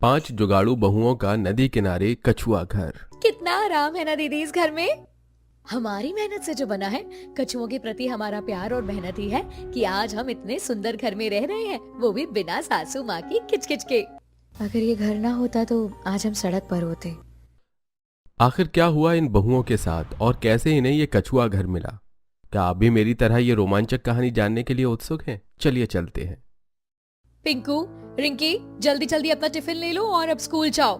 5 जुगाड़ू बहुओं का नदी किनारे कछुआ घर। कितना आराम है ना दीदी इस घर में। हमारी मेहनत से जो बना है, कछुओं के प्रति हमारा प्यार और मेहनत ही है कि आज हम इतने सुंदर घर में रह रहे हैं, वो भी बिना सासू माँ की किचकिच के। अगर ये घर ना होता तो आज हम सड़क पर होते। आखिर क्या हुआ इन बहुओं के साथ और कैसे इन्हें ये कछुआ घर मिला? क्या आप भी मेरी तरह ये रोमांचक कहानी जानने के लिए उत्सुक हैं? चलिए चलते हैं। पिंकू, रिंकी, जल्दी जल्दी अपना टिफिन ले लो और अब स्कूल जाओ।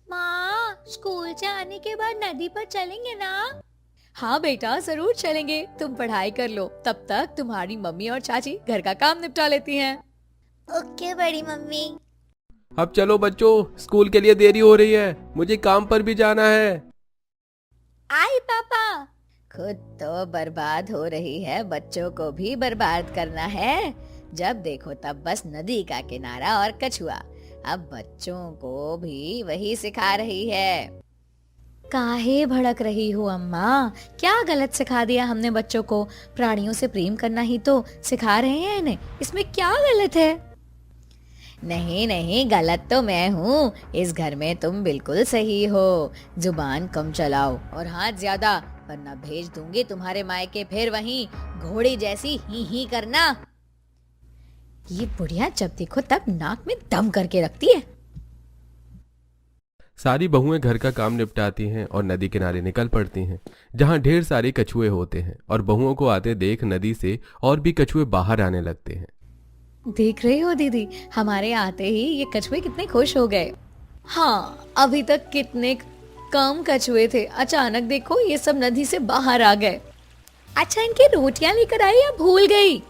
माँ, स्कूल से आने के बाद नदी पर चलेंगे ना? हाँ बेटा, जरूर चलेंगे। तुम पढ़ाई कर लो, तब तक तुम्हारी मम्मी और चाची घर का काम निपटा लेती हैं। ओके बड़ी मम्मी। अब चलो बच्चों, स्कूल के लिए देरी हो रही है, मुझे काम पर भी जाना है। आई पापा। खुद तो बर्बाद हो रही है, बच्चों को भी बर्बाद करना है। जब देखो तब बस नदी का किनारा और कछुआ। अब बच्चों को भी वही सिखा रही है। काहे भड़क रही हो अम्मा? क्या गलत सिखा दिया हमने बच्चों को? प्राणियों से प्रेम करना ही तो सिखा रहे हैं इन्हें, इसमें क्या गलत है? नहीं नहीं, गलत तो मैं हूँ। इस घर में तुम बिल्कुल सही हो। जुबान कम चलाओ और हाथ ज्यादा, वरना भेज दूंगी तुम्हारे मायके फिर वहीं घोड़ी जैसी ही करना। ये बुढ़िया जब देखो तब नाक में दम करके रखती है। सारी बहुएं घर का काम निपटाती हैं और नदी किनारे निकल पड़ती हैं, जहां ढेर सारे कछुए होते हैं। और बहुओं को आते देख नदी से और भी कछुए बाहर आने लगते हैं। देख रही हो दीदी, हमारे आते ही ये कछुए कितने खुश हो गए। हाँ, अभी तक कितने कम कछुए थे, अचानक देखो ये सब नदी से बाहर आ गए। अच्छा, इनकी रोटियां लेकर आई या भूल गई?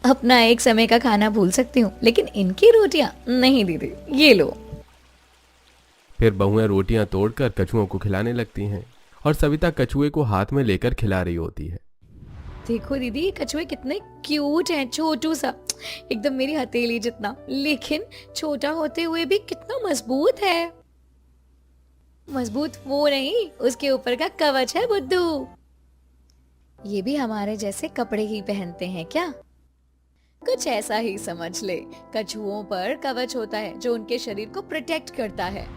अपना एक समय का खाना भूल सकती हूँ, लेकिन इनकी रोटियां नहीं दीदी, ये लो। फिर बहुएं रोटियां तोड़कर कछुओं को खिलाने लगती हैं और सविता कछुए को हाथ में लेकर खिला रही होती है। देखो दीदी, ये कछुए कितने क्यूट हैं, छोटू सा, एकदम मेरी हथेली जितना, लेकिन छोटा होते हुए भी कितना मजबूत है। मजबूत वो नहीं, उसके ऊपर का कवच है बुद्धू। ये भी हमारे जैसे कपड़े ही पहनते हैं क्या? कुछ ऐसा ही समझ ले। कछुओं पर कवच होता है जो उनके शरीर को प्रोटेक्ट करता है।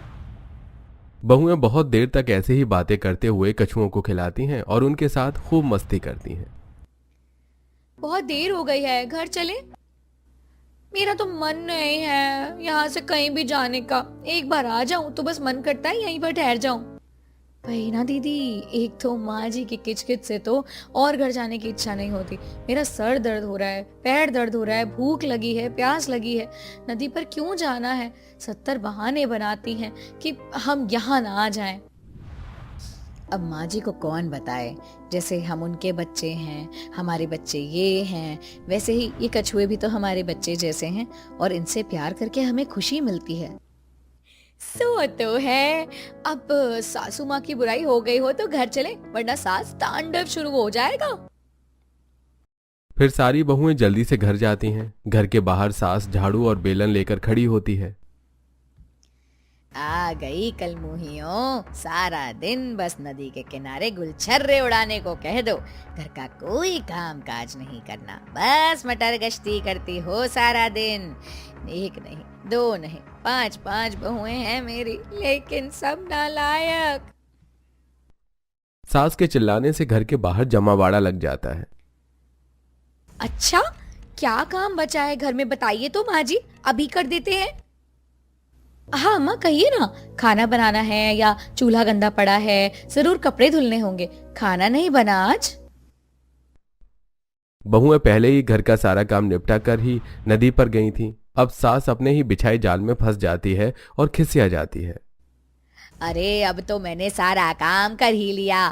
बहुएं बहुत देर तक ऐसे ही बातें करते हुए कछुओं को खिलाती हैं और उनके साथ खूब मस्ती करती हैं। बहुत देर हो गई है, घर चले? मेरा तो मन नहीं है यहाँ से कहीं भी जाने का। एक बार आ जाऊं तो बस मन करता है यहीं पर ठहर जाऊं। वही ना दीदी, एक तो माँ जी की किचकिच से तो और घर जाने की इच्छा नहीं होती। मेरा सर दर्द हो रहा है, पैर दर्द हो रहा है, भूख लगी है, प्यास लगी है। नदी पर क्यों जाना है? 70 बहाने बनाती हैं कि हम यहाँ ना आ जाएं। अब माँ जी को कौन बताए, जैसे हम उनके बच्चे हैं, हमारे बच्चे ये हैं, वैसे ही ये कछुए भी तो हमारे बच्चे जैसे हैं और इनसे प्यार करके हमें खुशी मिलती है। सो तो है। अब सासू माँ की बुराई हो गई हो तो घर चले, वरना सास तांडव शुरू हो जाएगा। फिर सारी बहुएं जल्दी से घर जाती हैं। घर के बाहर सास झाड़ू और बेलन लेकर खड़ी होती है। आ गई कल मुहियों, सारा दिन बस नदी के किनारे गुलछर्रे उड़ाने को कह दो। घर का कोई काम काज नहीं करना, बस मटर गश्ती करती हो सारा दिन। एक नहीं, दो नहीं, 5 बहुएं हैं मेरी, लेकिन सब नालायक। सास के चिल्लाने से घर के बाहर जमावाड़ा लग जाता है। अच्छा, क्या काम बचा है घर में बताइए तो माँ जी, अभी कर देते हैं। हाँ माँ, कहिए ना। खाना बनाना है या चूल्हा गंदा पड़ा है? जरूर कपड़े धुलने होंगे। खाना नहीं बना आज? बहुएं पहले ही घर का सारा काम निपटा कर ही नदी पर गई थीं। अब सास अपने ही बिछाए जाल में फंस जाती है और खिसिया जाती है। अरे अब तो मैंने सारा काम कर ही लिया,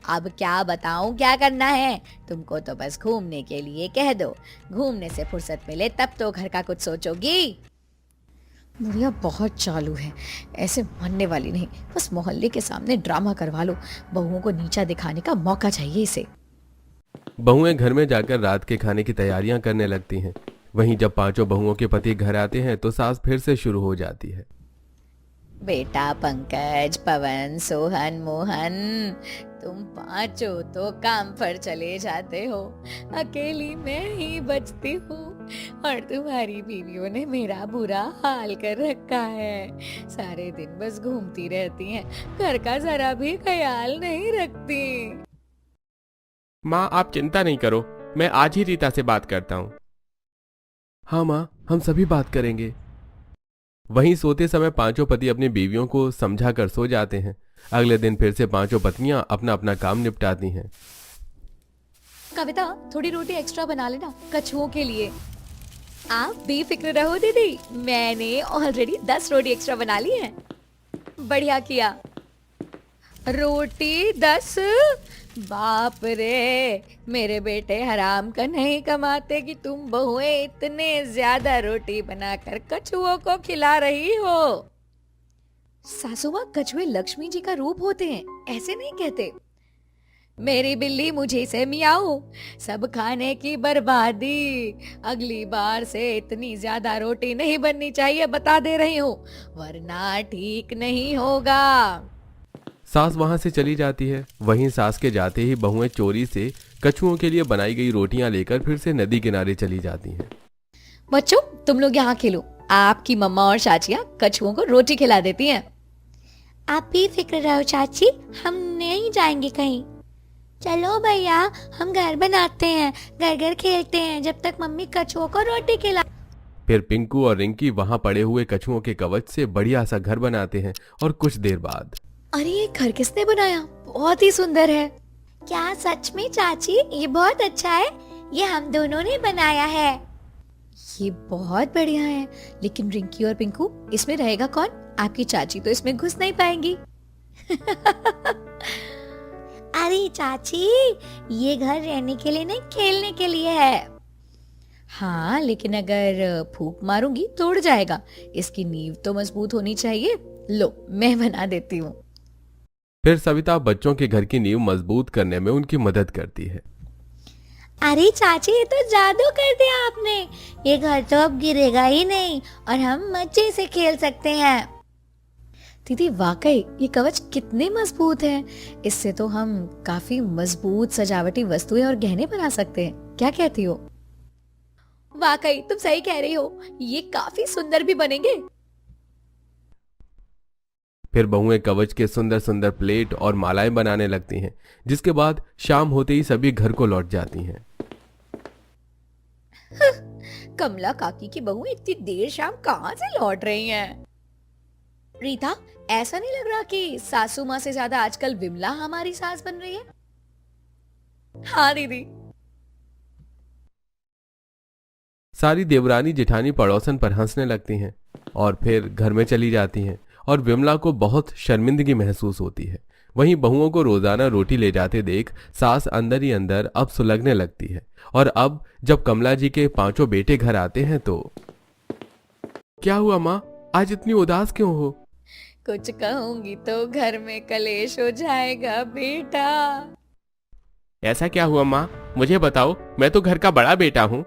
अब क्या बताऊं क्या करना है? तुमको तो बस घूमने के लिए कह दो, घूमने से फुर्सत मिले तब तो घर का कुछ सोचोगी। बुढ़िया बहुत चालू है, ऐसे मानने वाली नहीं। बस मोहल्ले के सामने ड्रामा करवा लो, बहुओं को नीचा दिखाने का मौका चाहिए इसे। बहुएं घर में जाकर रात के खाने की तैयारियां करने लगती हैं। वहीं जब 5 बहुओं के पति घर आते हैं तो सास फिर से शुरू हो जाती है। बेटा पंकज, पवन, सोहन, मोहन, तुम 5 तो काम पर चले जाते हो, अकेली मैं ही बचती हूँ। और तुम्हारी बीवियों ने मेरा बुरा हाल कर रखा है। सारे दिन बस घूमती रहती हैं, घर का जरा भी ख्याल नहीं रखती। माँ आप चिंता नहीं करो, मैं आज ही रीता से बात करता हूँ। हाँ माँ, हम सभी बात करेंगे। वहीं सोते समय पांचों पति अपनी बीवियों को समझा कर सो जाते हैं। अगले दिन फिर से पांचों पत्नियां अपना अपना काम निपटाती हैं। कविता, थोड़ी रोटी एक्स्ट्रा बना लेना कछुओं के लिए। आप बेफिक्र रहो दीदी, मैंने ऑलरेडी 10 रोटी एक्स्ट्रा बना ली है। बढ़िया किया। रोटी 10? बाप रे, मेरे बेटे हराम का नहीं कमाते कि तुम बहुएं इतने ज्यादा रोटी बनाकर कछुओं को खिला रही हो। सासू माँ, कछुए लक्ष्मी जी का रूप होते हैं, ऐसे नहीं कहते। मेरी बिल्ली मुझे से मियाऊ, सब खाने की बर्बादी। अगली बार से इतनी ज्यादा रोटी नहीं बननी चाहिए, बता दे रही हूँ, वरना ठीक नहीं होगा। सास वहां से चली जाती है। वहीं सास के जाते ही बहुएं चोरी से कछुओं के लिए बनाई गई रोटियां लेकर फिर से नदी किनारे चली जाती हैं। बच्चों, तुम लोग यहाँ खेलो, आपकी मम्मा और चाचियाँ कछुओं को रोटी खिला देती हैं। आप भी फिक्र रहो चाची, हम नहीं जाएंगे कहीं। चलो भैया, हम घर बनाते हैं, घर घर खेलते हैं जब तक मम्मी कछुओं को रोटी खिला। फिर पिंकू और रिंकी वहां पड़े हुए कछुओं के कवच से बढ़िया सा घर बनाते हैं और कुछ देर बाद अरे ये घर किसने बनाया? बहुत ही सुंदर है। क्या सच में चाची? ये बहुत अच्छा है, ये हम दोनों ने बनाया है। ये बहुत बढ़िया है, लेकिन रिंकी और पिंकू, इसमें रहेगा कौन? आपकी चाची तो इसमें घुस नहीं पाएंगी। अरे चाची, ये घर रहने के लिए नहीं, खेलने के लिए है। हाँ, लेकिन अगर फूंक मारूंगी तो उड़ जाएगा। इसकी नींव तो मजबूत होनी चाहिए। लो, मैं बना देती हूँ। फिर सविता बच्चों के घर की नींव मजबूत करने में उनकी मदद करती है। अरे चाची, ये तो जादू कर दिया आपने। ये घर तो अब गिरेगा ही नहीं और हम मजे से खेल सकते हैं। दीदी, वाकई ये कवच कितने मजबूत हैं। इससे तो हम काफी मजबूत सजावटी वस्तुएं और गहने बना सकते हैं। क्या कहती हो? वाकई तुम सही कह रही हो, ये काफी सुंदर भी बनेंगे। फिर बहुएं कवच के सुंदर सुंदर प्लेट और मालाएं बनाने लगती हैं, जिसके बाद शाम होते ही सभी घर को लौट जाती हैं। कमला काकी की बहू इतनी देर शाम कहाँ से लौट रही हैं? रीता, ऐसा नहीं लग रहा कि सासू माँ से ज्यादा आजकल विमला हमारी सास बन रही है? हाँ दीदी। सारी देवरानी जेठानी पड़ोसन पर हंसने लगती हैं और फिर घर में चली जाती हैं और विमला को बहुत शर्मिंदगी महसूस होती है। वहीं बहुओं को रोजाना रोटी ले जाते देख सास अंदर ही अंदर अब सुलगने लगती है। और अब जब कमला जी के पांचों बेटे घर आते हैं तो क्या हुआ माँ, आज इतनी उदास क्यों हो? कुछ कहूंगी तो घर में कलेश हो जाएगा बेटा। ऐसा क्या हुआ माँ, मुझे बताओ, मैं तो घर का बड़ा बेटा हूँ।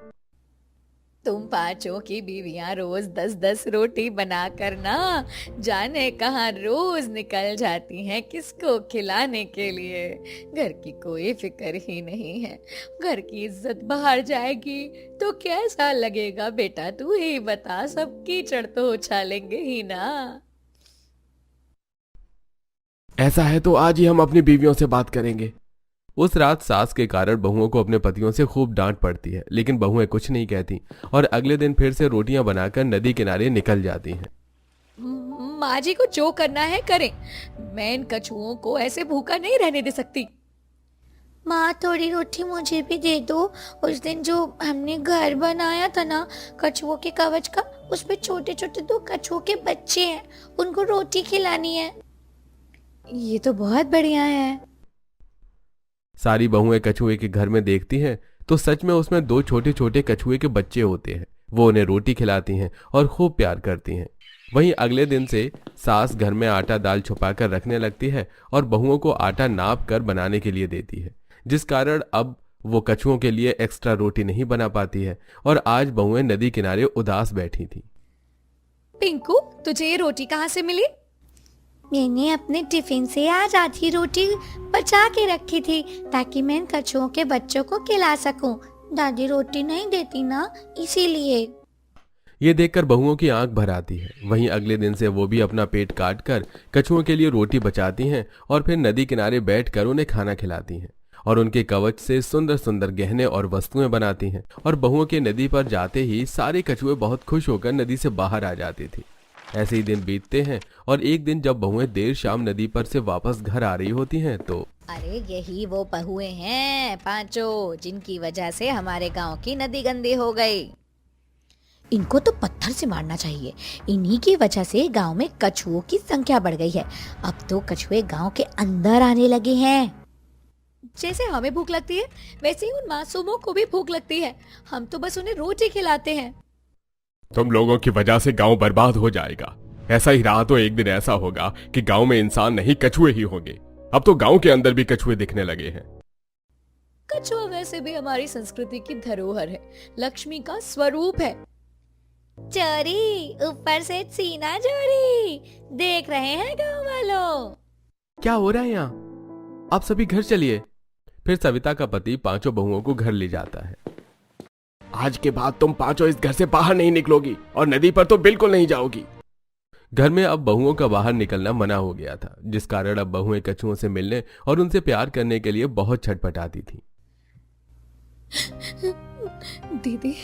तुम पांचों की बीवियां रोज 10-10 रोटी बना कर ना जाने कहाँ रोज निकल जाती हैं किसको खिलाने के लिए। घर की कोई फिक्र ही नहीं है। घर की इज्जत बाहर जाएगी तो कैसा लगेगा बेटा, तू ही बता। सब कीचड़ तो उछालेंगे ही ना। ऐसा है तो आज ही हम अपनी बीवियों से बात करेंगे। उस रात सास के कारण बहुओं को अपने पतियों से खूब डांट पड़ती है, लेकिन बहुएं कुछ नहीं कहती और अगले दिन फिर से रोटियां बनाकर नदी किनारे निकल जाती हैं। माँ जी को जो करना है करें, मैं इन कछुओं को ऐसे भूखा नहीं रहने दे सकती। माँ, थोड़ी रोटी मुझे भी दे दो। उस दिन जो हमने घर बनाया था ना कछुओं के कवच का, उसमें छोटे छोटे 2 कछुओं के बच्चे हैं, उनको रोटी खिलानी है। ये तो बहुत बढ़िया है। सारी बहुएं कछुए के घर में देखती हैं तो सच में उसमें 2 छोटे छोटे कछुए के बच्चे होते हैं। वो उन्हें रोटी खिलाती हैं और खूब प्यार करती हैं। वहीं अगले दिन से सास घर में आटा दाल छुपा कर रखने लगती है और बहुओं को आटा नाप कर बनाने के लिए देती है, जिस कारण अब वो कछुओं के लिए एक्स्ट्रा रोटी नहीं बना पाती है। और आज बहुएं नदी किनारे उदास बैठी थी। पिंकू, तुझे ये रोटी कहाँ से मिली? मैंने अपने टिफिन से आज आधी रोटी बचा के रखी थी ताकि मैं इन कछुओं के बच्चों को खिला सकूं। दादी रोटी नहीं देती ना, इसीलिए। ये देखकर बहुओं की आंख भर आती है। वहीं अगले दिन से वो भी अपना पेट काट कर कछुओं के लिए रोटी बचाती हैं और फिर नदी किनारे बैठकर उन्हें खाना खिलाती हैं और उनके कवच से सुंदर सुंदर गहने और वस्तुएं बनाती हैं। और बहुओं के नदी पर जाते ही सारे कछुए बहुत खुश होकर नदी से बाहर आ जाती थी। ऐसे ही दिन बीतते हैं और एक दिन जब बहुएं देर शाम नदी पर से वापस घर आ रही होती हैं तो अरे यही वो बहुएं हैं पांचों, जिनकी वजह से हमारे गांव की नदी गंदी हो गई। इनको तो पत्थर से मारना चाहिए। इन्हीं की वजह से गांव में कछुओं की संख्या बढ़ गई है। अब तो कछुए गांव के अंदर आने लगे हैं। जैसे हमें भूख लगती है वैसे ही उन मासूमों को भी भूख लगती है। हम तो बस उन्हें रोटी खिलाते हैं। तुम लोगों की वजह से गांव बर्बाद हो जाएगा। ऐसा ही रहा तो एक दिन ऐसा होगा कि गांव में इंसान नहीं कछुए ही होंगे। अब तो गांव के अंदर भी कछुए दिखने लगे हैं। कछुआ वैसे भी हमारी संस्कृति की धरोहर है, लक्ष्मी का स्वरूप है। चोरी ऊपर से सीना चोरी, देख रहे हैं गांव वालों। क्या हो रहा है यहाँ? आप सभी घर चलिए। फिर सविता का पति पांचों बहुओं को घर ले जाता है। आज के बाद तुम पांचों इस घर से बाहर नहीं निकलोगी और नदी पर तो बिल्कुल नहीं जाओगी। घर में अब बहुओं का बाहर निकलना मना हो गया था, जिस कारण अब बहुएं कछुओं से मिलने और उनसे प्यार करने के लिए बहुत छटपटाती थी। दीदी,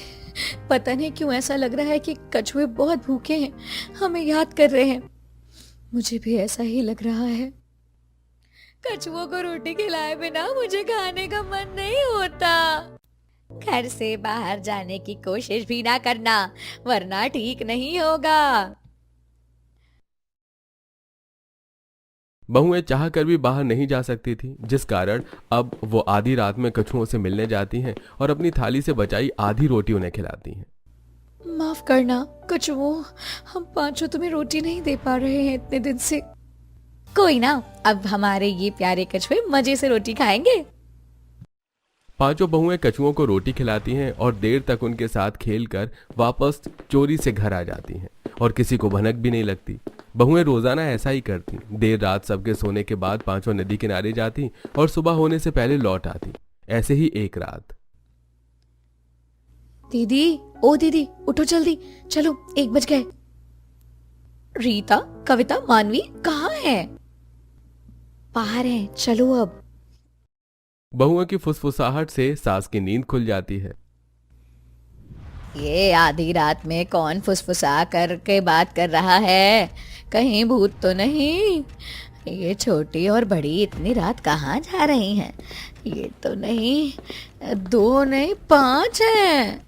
पता नहीं क्यों ऐसा लग रहा है कि कछुए बहुत भूखे हैं, हमें याद कर रहे हैं। मुझे भी ऐसा ही लग रहा है। कछुओं को रोटी खिलाए बिना मुझे खाने का मन नहीं होता। घर से बाहर जाने की कोशिश भी ना करना, वरना ठीक नहीं होगा। बहुएं चाह कर भी बाहर नहीं जा सकती थी, जिस कारण अब वो आधी रात में कछुओं से मिलने जाती हैं और अपनी थाली से बचाई आधी रोटी उन्हें खिलाती हैं। माफ करना कछुओं, हम पांचों तुम्हें रोटी नहीं दे पा रहे हैं इतने दिन से। कोई ना, अब हमारे ये प्यारे कछुए मजे से रोटी खाएंगे। पांचों बहुएं कछुओं को रोटी खिलाती हैं और देर तक उनके साथ खेलकर वापस चोरी से घर आ जाती हैं और किसी को भनक भी नहीं लगती। बहुएं रोजाना ऐसा ही करती। देर रात सबके सोने के बाद पांचों नदी किनारे जाती और सुबह होने से पहले लौट आती। ऐसे ही एक रात। दीदी, ओ दीदी, उठो जल्दी, चलो 1 बज गए। रीता, कविता, मानवी कहाँ है? बाहर हैं, चलो अब। बहुओं की फुसफुसाहट से सास की नींद खुल जाती है। ये आधी रात में कौन फुसफुसा करके बात कर रहा है? कहीं भूत तो नहीं? ये छोटी और बड़ी इतनी रात कहाँ जा रही हैं? ये तो नहीं, 2 नहीं 5 हैं।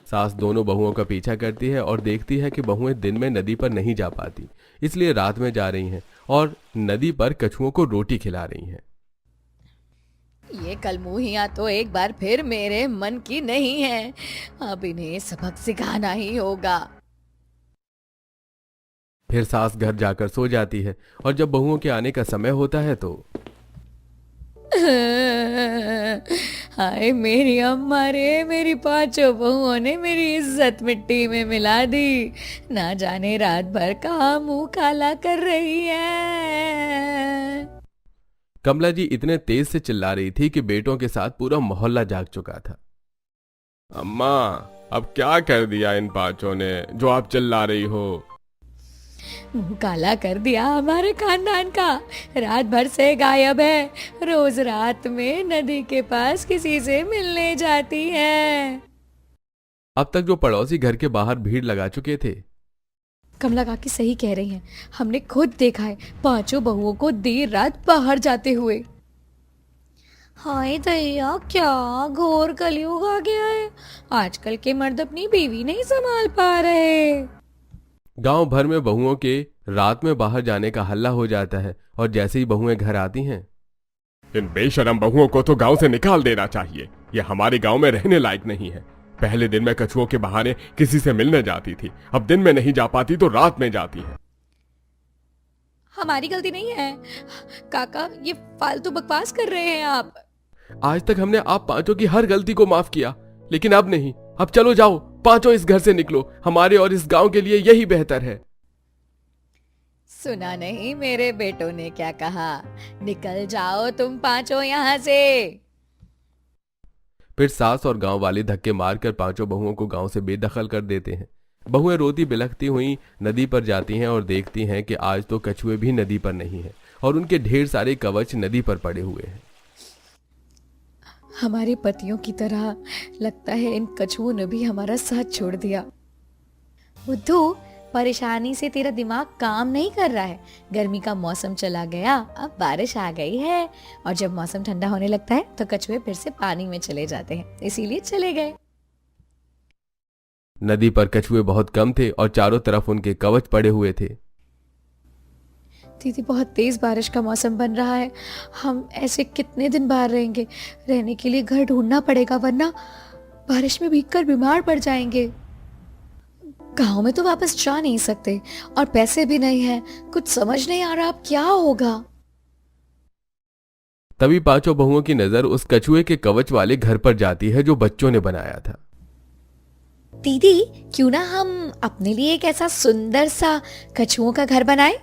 सास दोनों बहुओं का पीछा करती है और देखती है कि बहुएं दिन में नदी पर नहीं जा पाती, इसलिए रात में जा रही हैं और नदी पर कछुओं को रोटी खिला रही हैं। ये कलमुहियां तो एक बार फिर मेरे मन की नहीं है। अब इन्हें सबक सिखाना ही होगा। फिर सास घर जाकर सो जाती है और जब बहुओं के आने का समय होता है तो हाय मेरी अम्मा रे, मेरी पांचों बहुओं ने मेरी इज्जत मिट्टी में मिला दी। ना जाने रात भर कहाँ मुंह काला कर रही है। कमला जी इतने तेज से चिल्ला रही थी कि बेटों के साथ पूरा मोहल्ला जाग चुका था। अम्मा, अब क्या कर दिया इन पांचों ने जो आप चिल्ला रही हो? मुंह काला कर दिया हमारे खानदान का। रात भर से गायब है, रोज रात में नदी के पास किसी से मिलने जाती है। अब तक जो पड़ोसी घर के बाहर भीड़ लगा चुके थे। कमला काकी सही कह रही हैं, हमने खुद देखा है पांचों बहुओं को देर रात बाहर जाते हुए। हाय दैया, क्या घोर कलयुग आ गया है। आजकल के मर्द अपनी बीवी नहीं संभाल पा रहे। गांव भर में बहुओं के रात में बाहर जाने का हल्ला हो जाता है और जैसे ही बहुएं घर आती हैं, इन बेशरम बहुओं को तो गांव से निकाल देना चाहिए। ये हमारे गांव में रहने लायक नहीं है। पहले दिन में कछुओं के बहाने किसी से मिलने जाती थी, अब दिन में नहीं जा पाती तो रात में जाती है। हमारी गलती नहीं है काका, ये फालतू बकवास कर रहे हैं आप। आज तक हमने आप पांचों की हर गलती को माफ किया, लेकिन अब नहीं। अब चलो जाओ, पांचों इस घर से निकलो। हमारे और इस गांव के लिए यही बेहतर है। सुना नहीं मेरे बेटों ने क्या कहा? निकल जाओ तुम पांचों यहाँ से। फिर सास और गांव वाले धक्के मारकर पांचों बहुओं को गांव से बेदखल कर देते हैं। बहुएं रोती बिलखती हुई नदी पर जाती हैं और देखती हैं कि आज तो कछुए भी नदी पर नहीं है और उनके ढेर सारे कवच नदी पर पड़े हुए हैं। हमारे पतियों की तरह लगता है इन कछुओं ने भी हमारा साथ छोड़ दिया। बुद्धू, परेशानी से तेरा दिमाग काम नहीं कर रहा है। गर्मी का मौसम चला गया, अब बारिश आ गई है और जब मौसम ठंडा होने लगता है तो कछुए फिर से पानी में चले जाते हैं, इसीलिए चले गए। नदी पर कछुए बहुत कम थे और चारों तरफ उनके कवच पड़े हुए थे। दीदी, बहुत तेज बारिश का मौसम बन रहा है। हम ऐसे कितने दिन बाहर रहेंगे? रहने के लिए घर ढूंढना पड़ेगा, वरना बारिश में भीगकर बीमार पड़ जाएंगे। गांव में तो वापस जा नहीं सकते और पैसे भी नहीं है। कुछ समझ नहीं आ रहा अब क्या होगा। तभी पांचों बहुओं की नजर उस कछुए के कवच वाले घर पर जाती है जो बच्चों ने बनाया था। दीदी, क्यों ना हम अपने लिए एक ऐसा सुंदर सा कछुओं का घर बनाएं?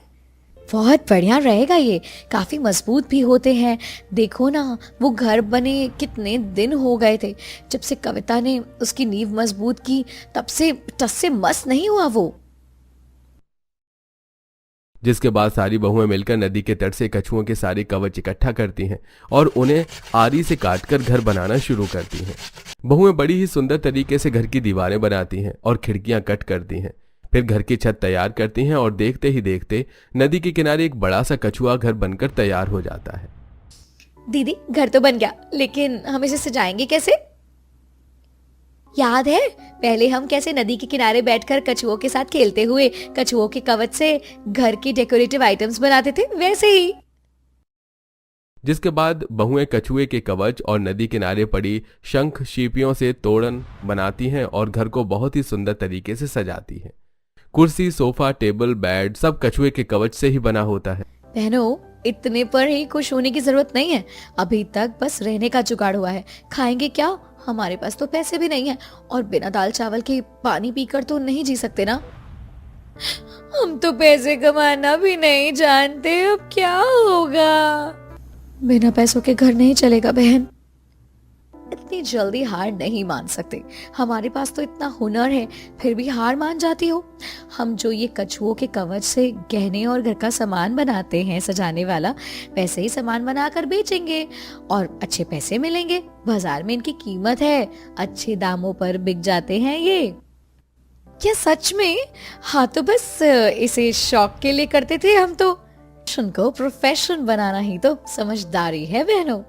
बहुत बढ़िया रहेगा ये, काफी मजबूत भी होते हैं। देखो ना, वो घर बने कितने दिन हो गए थे। जब से कविता ने उसकी नींव मजबूत की तब से टस से मस नहीं हुआ वो। जिसके बाद सारी बहुएं मिलकर नदी के तट से कछुओं के सारे कवच इकट्ठा करती हैं और उन्हें आरी से काटकर घर बनाना शुरू करती हैं। बहुएं बड़ी ही सुंदर तरीके से घर की दीवारें बनाती हैं और खिड़कियां कट करती हैं। फिर घर की छत तैयार करती हैं और देखते ही देखते नदी के किनारे एक बड़ा सा कछुआ घर बनकर तैयार हो जाता है। दीदी, घर तो बन गया, लेकिन हम इसे सजाएंगे कैसे? याद है पहले हम कैसे नदी के किनारे बैठकर कछुओं के साथ खेलते हुए कछुओं के कवच से घर की डेकोरेटिव आइटम्स बनाते थे, वैसे ही। जिसके बाद बहुएं कछुए के कवच और नदी किनारे पड़ी शंख शीपियों से तोरण बनाती हैं और घर को बहुत ही सुंदर तरीके से सजाती हैं। कुर्सी, सोफा, टेबल, बेड सब कछुए के कवच से ही बना होता है। बहनों, इतने पर ही खुश होने की जरूरत नहीं है। अभी तक बस रहने का जुगाड़ हुआ है। खाएंगे क्या? हमारे पास तो पैसे भी नहीं है और बिना दाल चावल के पानी पीकर तो नहीं जी सकते ना। हम तो पैसे कमाना भी नहीं जानते, अब क्या होगा? बिना पैसों के घर नहीं चलेगा बहन। इतनी जल्दी हार नहीं मान सकते। हमारे पास तो इतना हुनर है, फिर भी हार मान जाती हो। हम जो ये कछुओं के कवच से गहने और घर का सामान बनाते हैं सजाने वाला, वैसे ही सामान बनाकर बेचेंगे और अच्छे पैसे मिलेंगे। बाजार में इनकी कीमत है, अच्छे दामों पर बिक जाते हैं ये। क्या सच में? हाँ, तो बस इसे शौक के लिए करते थे हम तो। को प्रोफेशन बनाना ही तो समझदारी है बहनों।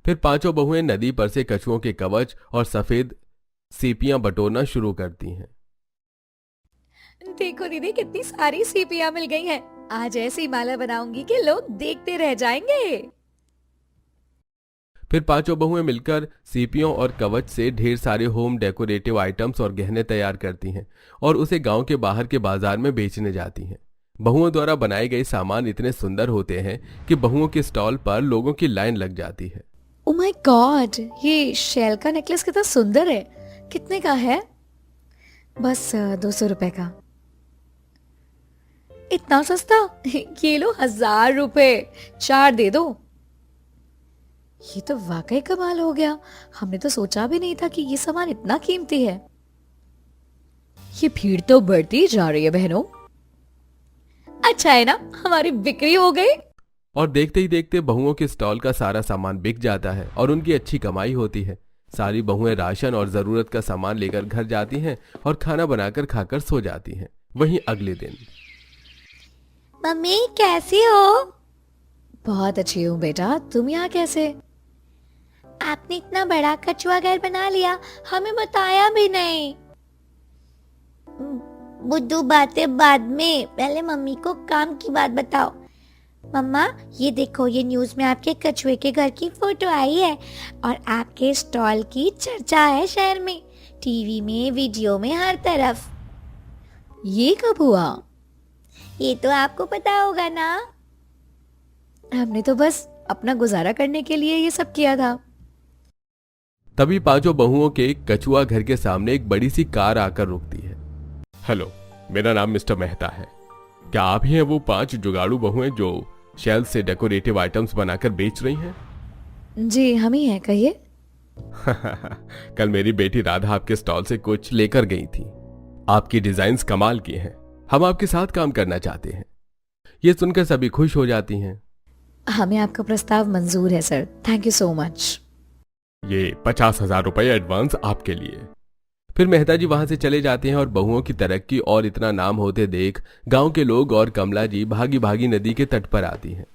फिर पांचों बहुएं नदी पर से कछुओं के कवच और सफेद सीपियां बटोरना शुरू करती हैं। देखो दीदी, कितनी सारी सीपियां मिल गई हैं। आज ऐसी माला बनाऊंगी कि लोग देखते रह जाएंगे। फिर पांचों बहुएं मिलकर सीपियों और कवच से ढेर सारे होम डेकोरेटिव आइटम्स और गहने तैयार करती हैं और उसे गांव के बाहर के बाजार में बेचने जाती हैं। बहुओं द्वारा बनाए गए सामान इतने सुंदर होते हैं कि बहुओं के स्टॉल पर लोगों की लाइन लग जाती है। ओ माय गॉड, ये शेल का नेकलेस कितना सुंदर है। कितने का है? बस 200 रुपए का। इतना सस्ता? ये लो 1000 रुपए, 4 दे दो। ये तो वाकई कमाल हो गया। हमने तो सोचा भी नहीं था कि ये सामान इतना कीमती है। ये भीड़ तो बढ़ती जा रही है बहनों। अच्छा है ना, हमारी बिक्री हो गई। और देखते ही देखते बहुओं के स्टॉल का सारा सामान बिक जाता है और उनकी अच्छी कमाई होती है। सारी बहुएं राशन और जरूरत का सामान लेकर घर जाती हैं और खाना बनाकर खाकर सो जाती हैं। वहीं अगले दिन, मम्मी कैसी हो? बहुत अच्छी हूँ बेटा, तुम यहाँ कैसे? आपने इतना बड़ा कछुआ घर बना लिया, हमें बताया भी नहीं। बुद्धू, बातें बाद में, पहले मम्मी को काम की बात बताओ। मम्मा, ये देखो, ये न्यूज़ में आपके कछुए के घर की फोटो आई है और आपके स्टॉल की चर्चा है शहर में, टीवी में, वीडियो में, हर तरफ। ये कब हुआ? ये तो आपको पता होगा ना। हमने तो बस अपना गुजारा करने के लिए ये सब किया था। तभी पांचों बहुओं के कछुआ घर के सामने एक बड़ी सी कार आकर रुकती है। हेलो, मेरा नाम मिस्टर मेहता है। क्या आप ही हैं वो 5 जुगाड़ू बहुएं जो शेल से डेकोरेटिव आइटम्स बनाकर बेच रही हैं? जी हम ही हैं, कहिए। कल मेरी बेटी राधा आपके स्टॉल से कुछ लेकर गई थी। आपकी डिजाइन्स कमाल की हैं। हम आपके साथ काम करना चाहते हैं। ये सुनकर सभी खुश हो जाती हैं। हमें आपका प्रस्ताव मंजूर है sir, thank you so much. ये 50,000 रुपए एडवांस आपके लिए। फिर मेहता जी वहां से चले जाते हैं और बहुओं की तरक्की और इतना नाम होते देख गांव के लोग और कमला जी भागी भागी नदी के तट पर आती हैं।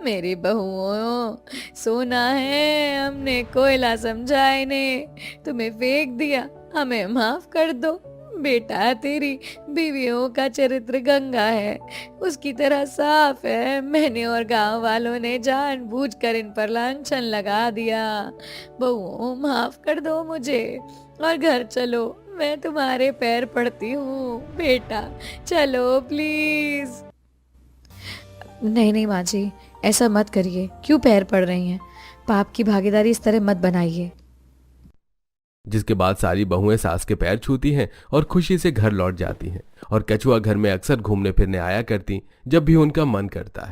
मेरी बहुओं, सोना है हमने कोयला समझा इन्हें, तुम्हें फेंक दिया, हमें माफ कर दो। बेटा तेरी बीवियों का चरित्र गंगा है, उसकी तरह साफ है। मैंने और गांव वालों ने जानबूझकर इन पर लांछन लगा दिया। बहुओं माफ कर दो मुझे और घर चलो, मैं तुम्हारे पैर पड़ती हूँ। बेटा चलो प्लीज। नहीं नहीं माँ जी, ऐसा मत करिए, क्यों पैर पड़ रही हैं? पाप की भागीदारी इस तरह मत बनाइए। जिसके बाद सारी बहुएं सास के पैर छूती हैं और खुशी से घर लौट जाती हैं। और कछुआ घर में अक्सर घूमने फिरने आया करती जब भी उनका मन करता है।